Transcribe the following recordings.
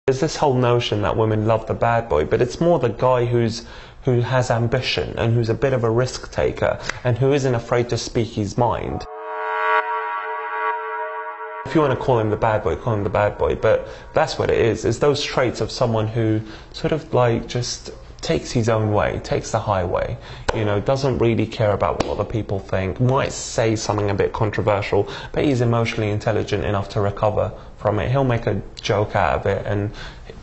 There's this whole notion that women love the bad boy, but it's more the guy who has ambition and who's a bit of a risk taker and who isn't afraid to speak his mind. If you want to call him the bad boy, call him the bad boy, but that's what it is. It's those traits of someone who sort of like just takes his own way, takes the highway, you know, doesn't really care about what other people think, might say something a bit controversial, but he's emotionally intelligent enough to recover from it. He'll make a joke out of it and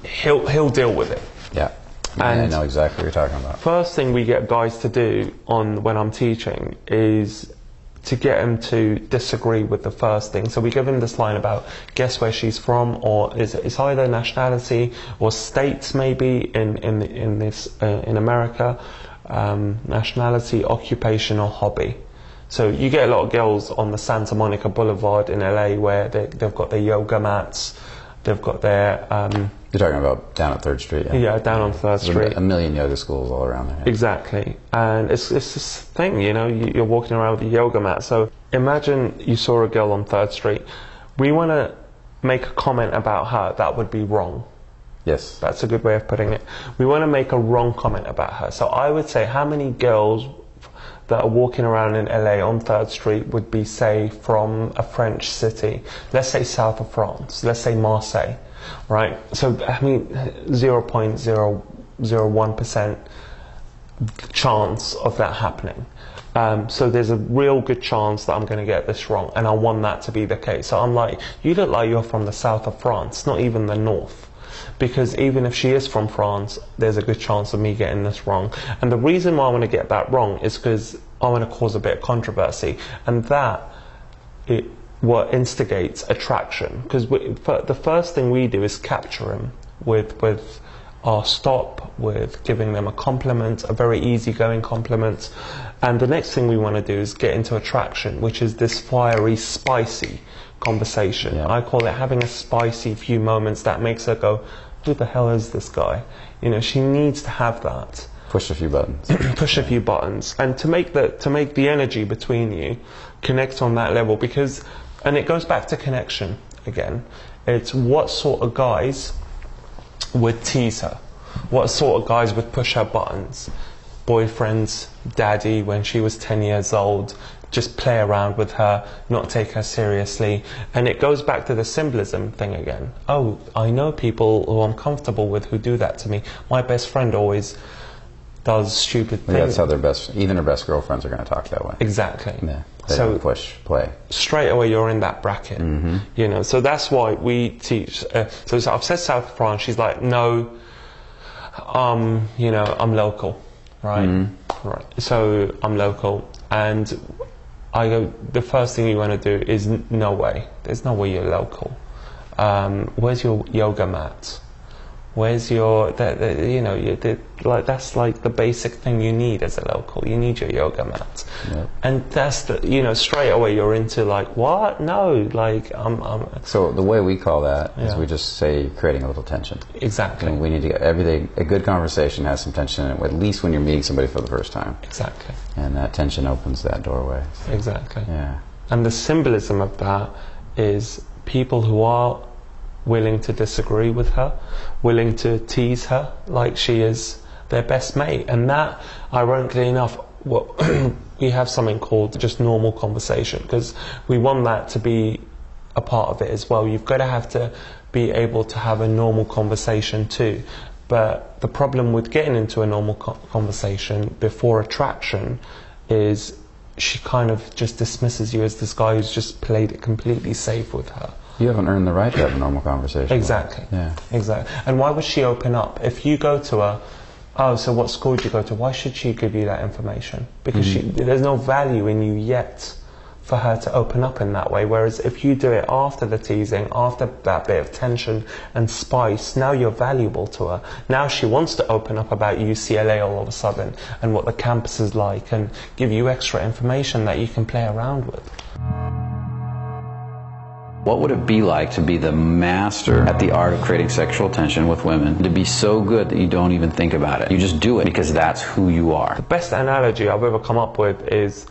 he'll deal with it. Yeah. And I know exactly what you're talking about. First thing we get guys to do when I'm teaching is to get them to disagree with the first thing. So we give them this line about guess where she's from, or it's either nationality or states maybe in America, nationality, occupation or hobby. So you get a lot of girls on the Santa Monica Boulevard in LA where they've got their yoga mats, they've got their you're talking about down at 3rd Street? Yeah, down on 3rd Street. There's a million yoga schools all around there. Yeah. Exactly. And it's this thing, you know, you're walking around with a yoga mat. So imagine you saw a girl on 3rd Street. We want to make a comment about her that would be wrong. Yes. That's a good way of putting it. We want to make a wrong comment about her. So I would say how many girls that are walking around in LA on 3rd Street would be, say, from a French city. Let's say south of France. Let's say Marseille. Right, so I mean 0.001% chance of that happening. So there's a real good chance that I'm going to get this wrong, and I want that to be the case. So I'm like, you look like you're from the south of France, not even the north. Because even if she is from France, there's a good chance of me getting this wrong. And the reason why I want to get that wrong is because I want to cause a bit of controversy, and what instigates attraction, because the first thing we do is capture him with our stop, with giving them a compliment, a very easygoing compliment, and the next thing we want to do is get into attraction, which is this fiery, spicy conversation. Yeah. I call it having a spicy few moments that makes her go, who the hell is this guy? You know, she needs to have that. Push a few buttons. Push a few buttons, and to make the energy between you connect on that level, because. And it goes back to connection again. It's what sort of guys would tease her? What sort of guys would push her buttons? Boyfriends, daddy when she was 10 years old, just play around with her, not take her seriously. And it goes back to the symbolism thing again. Oh, I know people who I'm comfortable with who do that to me. My best friend always does stupid things. Yeah, that's how even her best girlfriends are going to talk that way. Exactly. Yeah. So push play straight away. You're in that bracket, you know. So that's why we teach. So I've said South of France. She's like, no, you know, I'm local, right? Right. So I'm local, and I go. The first thing you want to do is no way. There's no way you're local. Where's your yoga mat? Where's your, you know, like that's like the basic thing you need as a local. You need your yoga mat, and that's you know, straight away you're into like, what? No, like So the way we call that is we just say creating a little tension. Exactly. And we need to get everything. A good conversation has some tension in it, at least when you're meeting somebody for the first time. Exactly. And that tension opens that doorway. Exactly. Yeah. And the symbolism of that is people who are willing to disagree with her, willing to tease her like she is their best mate. And that, ironically enough, we have something called just normal conversation, because we want that to be a part of it as well. You've got to have to be able to have a normal conversation too. But the problem with getting into a normal conversation before attraction is she kind of just dismisses you as this guy who's just played it completely safe with her. You haven't earned the right to have a normal conversation. Exactly. Yeah. Exactly. And why would she open up? If you go to her, oh, so what school did you go to? Why should she give you that information? Because there's no value in you yet for her to open up in that way. Whereas if you do it after the teasing, after that bit of tension and spice, now you're valuable to her. Now she wants to open up about UCLA all of a sudden and what the campus is like, and give you extra information that you can play around with. What would it be like to be the master at the art of creating sexual tension with women, to be so good that you don't even think about it? You just do it because that's who you are. The best analogy I've ever come up with is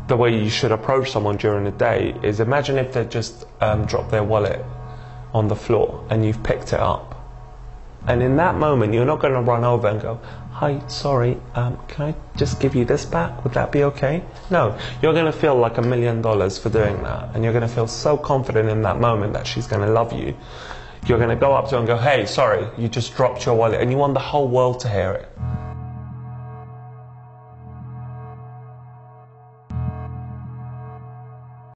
the way you should approach someone during the day is, imagine if they just dropped their wallet on the floor and you've picked it up And in that moment, you're not going to run over and go, hi, sorry, can I just give you this back? Would that be okay? No, you're going to feel like $1 million for doing that. And you're going to feel so confident in that moment that she's going to love you. You're going to go up to her and go, hey, sorry, you just dropped your wallet. And you want the whole world to hear it.